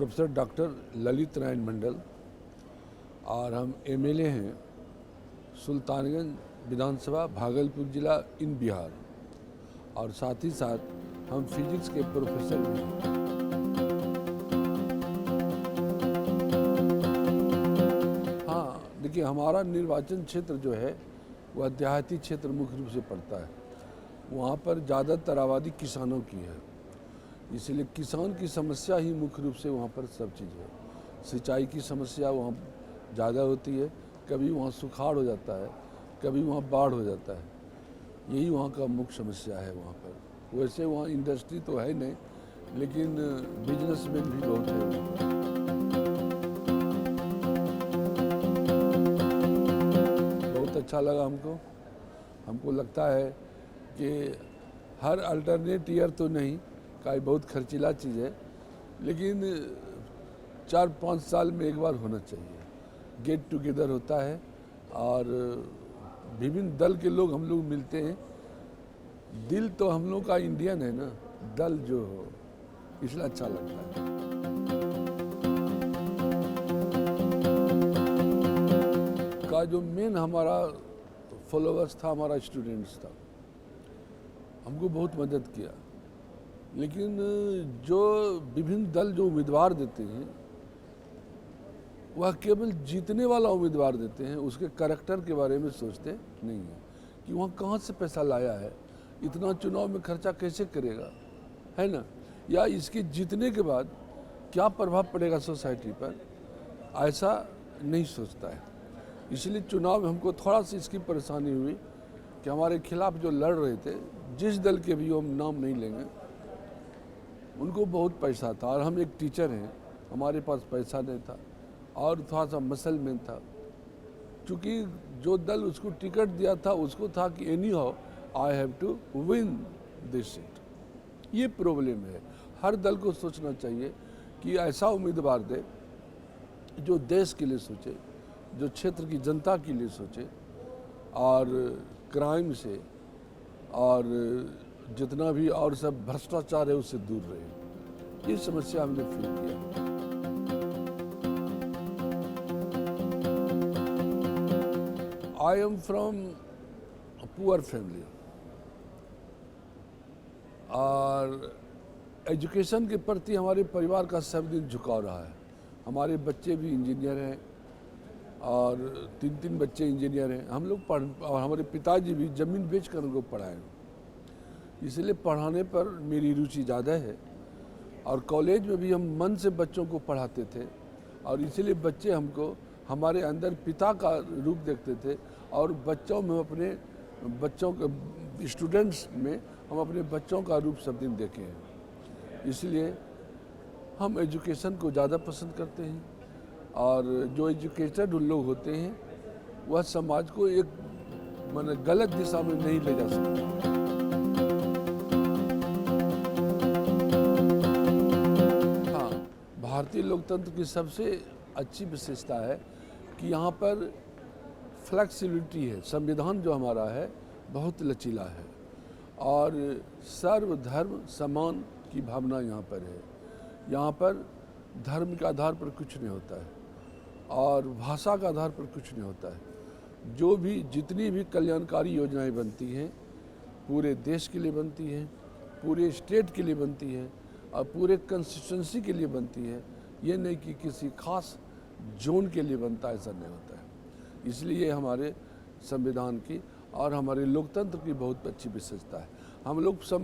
Professor doctor Lalit Narayan Mandal और हम MLA हैं सुल्तानगंज विधानसभा भागलपुर जिला इन बिहार और साथ ही साथ हम फिजिक्स के प्रोफेसर भी हैं। हाँ, देखिए हमारा निर्वाचन क्षेत्र जो है वह देहाती क्षेत्र मुख्य रूप से पड़ता है। वहाँ पर ज़्यादातर आबादी किसानों की है, इसलिए किसान की समस्या ही मुख्य रूप से वहाँ पर सब चीज़ है। सिंचाई की समस्या वहाँ ज़्यादा होती है, कभी वहाँ सुखाड़ हो जाता है, कभी वहाँ बाढ़ हो जाता है। यही वहाँ का मुख्य समस्या है। वहाँ पर वैसे वहाँ इंडस्ट्री तो है नहीं, लेकिन बिजनेसमैन भी बहुत है। बहुत अच्छा लगा हमको लगता है कि हर अल्टरनेट ईयर तो नहीं, का बहुत खर्चीला चीज़ है, लेकिन 4-5 साल में एक बार होना चाहिए। गेट टुगेदर होता है और विभिन्न दल के लोग हम लोग मिलते हैं। दिल तो हम लोग का इंडियन है ना, दल जो हो, इसलिए अच्छा लगता है। का जो मेन हमारा फॉलोअर्स था, हमारा स्टूडेंट्स था, हमको बहुत मदद किया। लेकिन जो विभिन्न दल जो उम्मीदवार देते हैं वह केवल जीतने वाला उम्मीदवार देते हैं, उसके करैक्टर के बारे में सोचते नहीं हैं कि वहाँ कहाँ से पैसा लाया है, इतना चुनाव में खर्चा कैसे करेगा, है ना, या इसके जीतने के बाद क्या प्रभाव पड़ेगा सोसाइटी पर, ऐसा नहीं सोचता है। इसलिए चुनाव में हमको थोड़ा सी इसकी परेशानी हुई कि हमारे खिलाफ जो लड़ रहे थे, जिस दल के भी हम नाम नहीं लेंगे, उनको बहुत पैसा था और हम एक टीचर हैं, हमारे पास पैसा नहीं था और थोड़ा सा मसल में था। चूँकि जो दल उसको टिकट दिया था उसको था कि anyhow I have to win this seat. ये प्रॉब्लम है। हर दल को सोचना चाहिए कि ऐसा उम्मीदवार दे जो देश के लिए सोचे, जो क्षेत्र की जनता के लिए सोचे और क्राइम से और जितना भी और सब भ्रष्टाचार है उससे दूर रहे। ये समस्या हमने फील किया। I am from poor family और एजुकेशन के प्रति हमारे परिवार का सब दिन झुकाव रहा है। हमारे बच्चे भी इंजीनियर हैं और 3 बच्चे इंजीनियर हैं। हम लोग और हमारे पिताजी भी ज़मीन बेचकर उनको पढ़ाए, इसलिए पढ़ाने पर मेरी रुचि ज़्यादा है। और कॉलेज में भी हम मन से बच्चों को पढ़ाते थे और इसलिए बच्चे हमको हमारे अंदर पिता का रूप देखते थे और बच्चों में स्टूडेंट्स में हम अपने बच्चों का रूप सब दिन देखे हैं। इसलिए हम एजुकेशन को ज़्यादा पसंद करते हैं और जो एजुकेटेड लोग होते हैं वह समाज को एक माने गलत दिशा में नहीं ले जा सकते। हाँ, भारतीय लोकतंत्र की सबसे अच्छी विशेषता है कि यहाँ पर फ्लेक्सिबिलिटी है। संविधान जो हमारा है बहुत लचीला है और सर्वधर्म समान की भावना यहाँ पर है। यहाँ पर धर्म के आधार पर कुछ नहीं होता है और भाषा के आधार पर कुछ नहीं होता है। जो भी जितनी भी कल्याणकारी योजनाएं बनती हैं पूरे देश के लिए बनती हैं, पूरे स्टेट के लिए बनती है और पूरे कंस्टिट्यूंसी के लिए बनती है। ये नहीं कि किसी खास जोन के लिए बनता है, ऐसा नहीं होता है। इसलिए हमारे संविधान की और हमारे लोकतंत्र की बहुत अच्छी विशेषता है। हम लोग सब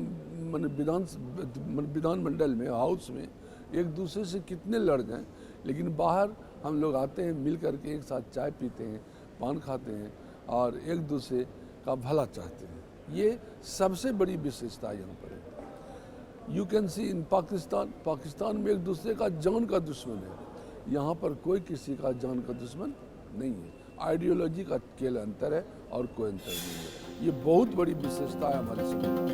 विधानमंडल में, हाउस में एक दूसरे से कितने लड़ जाएं, लेकिन बाहर हम लोग आते हैं, मिल करके एक साथ चाय पीते हैं, पान खाते हैं और एक दूसरे का भला चाहते हैं। ये सबसे बड़ी विशेषता यहाँ पर है। यू कैन सी इन पाकिस्तान में एक दूसरे का जान का दुश्मन है, यहाँ पर कोई किसी का जान का दुश्मन नहीं है। आइडियोलॉजी का केवल अंतर है और कोई अंतर नहीं है। ये बहुत बड़ी विशेषता है हमारे संविधान की।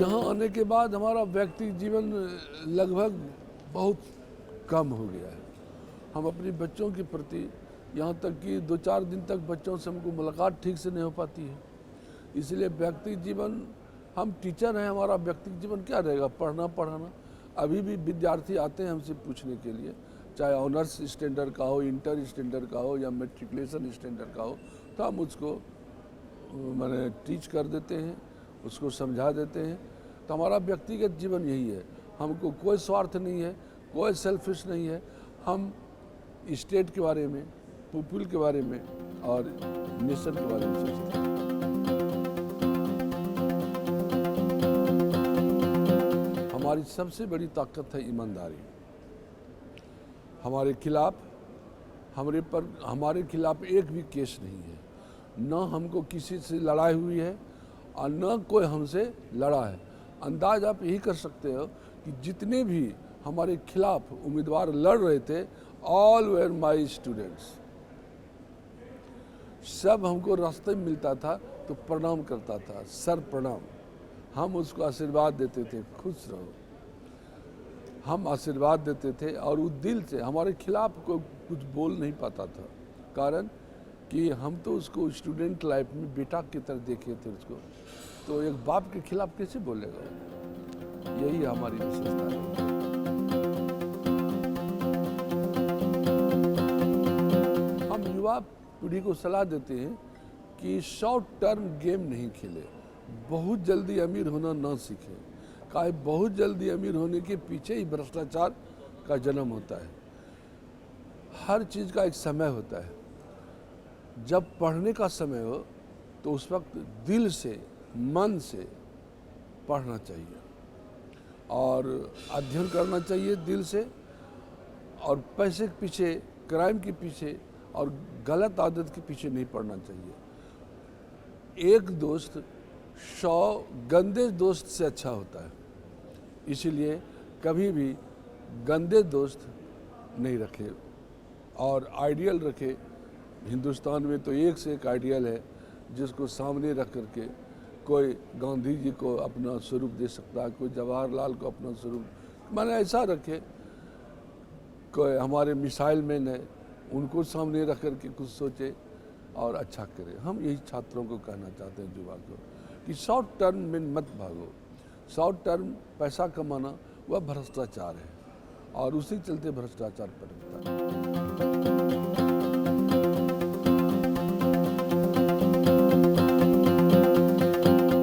यहाँ आने के बाद हमारा व्यक्तिगत जीवन लगभग बहुत कम हो गया है। हम अपने बच्चों के प्रति यहाँ तक कि 2-4 दिन तक बच्चों से हमको मुलाकात ठीक से नहीं हो पाती है। इसलिए व्यक्तिगत जीवन हम टीचर हैं, हमारा व्यक्तिगत जीवन क्या रहेगा? पढ़ना पढ़ाना। अभी भी विद्यार्थी आते हैं हमसे पूछने के लिए, चाहे ऑनर्स स्टैंडर्ड का हो, इंटर स्टैंडर्ड का हो या मेट्रिकुलेशन स्टैंडर्ड का हो, तो हम उसको मैंने टीच कर देते हैं, उसको समझा देते हैं। तो हमारा व्यक्तिगत जीवन यही है, हमको कोई स्वार्थ नहीं है, कोई सेल्फिश नहीं है। हम स्टेट के बारे में, पीपल के बारे में और नेशन के बारे में सोचते हैं। हमारी सबसे बड़ी ताकत है ईमानदारी। हमारे खिलाफ एक भी केस नहीं है, न हमको किसी से लड़ाई हुई है और न कोई हमसे लड़ा है। अंदाज आप यही कर सकते हो कि जितने भी हमारे खिलाफ उम्मीदवार लड़ रहे थे, ऑल वेर माई स्टूडेंट्स। सब हमको रास्ते में मिलता था तो प्रणाम करता था, सर प्रणाम। हम उसको आशीर्वाद देते थे, खुश रहो। हम आशीर्वाद देते थे और वो दिल से हमारे खिलाफ को कुछ बोल नहीं पाता था, कारण कि हम तो उसको स्टूडेंट लाइफ में बेटा की तरह देखे थे उसको, तो एक बाप के खिलाफ कैसे बोलेगा? यही हमारी विशेषता है। हम युवा पीढ़ी को सलाह देते हैं कि शॉर्ट टर्म गेम नहीं खेले, बहुत जल्दी अमीर होना ना सीखे। काहे बहुत जल्दी अमीर होने के पीछे ही भ्रष्टाचार का जन्म होता है। हर चीज़ का एक समय होता है। जब पढ़ने का समय हो तो उस वक्त दिल से, मन से पढ़ना चाहिए और अध्ययन करना चाहिए दिल से, और पैसे के पीछे, क्राइम के पीछे और गलत आदत के पीछे नहीं पड़ना चाहिए। एक दोस्त 100 गंदे दोस्त से अच्छा होता है, इसीलिए कभी भी गंदे दोस्त नहीं रखे और आइडियल रखे। हिंदुस्तान में तो एक से एक आइडियल है जिसको सामने रख करके कोई गांधी जी को अपना स्वरूप दे सकता है, कोई जवाहरलाल को अपना स्वरूप, माने ऐसा रखे। कोई हमारे मिसाइल मैन है, उनको सामने रख करके कुछ सोचे और अच्छा करे। हम यही छात्रों को कहना चाहते हैं, युवा को, कि शॉर्ट टर्म में मत भागो। शॉर्ट टर्म पैसा कमाना वह भ्रष्टाचार है और उसी चलते भ्रष्टाचार पनपता है।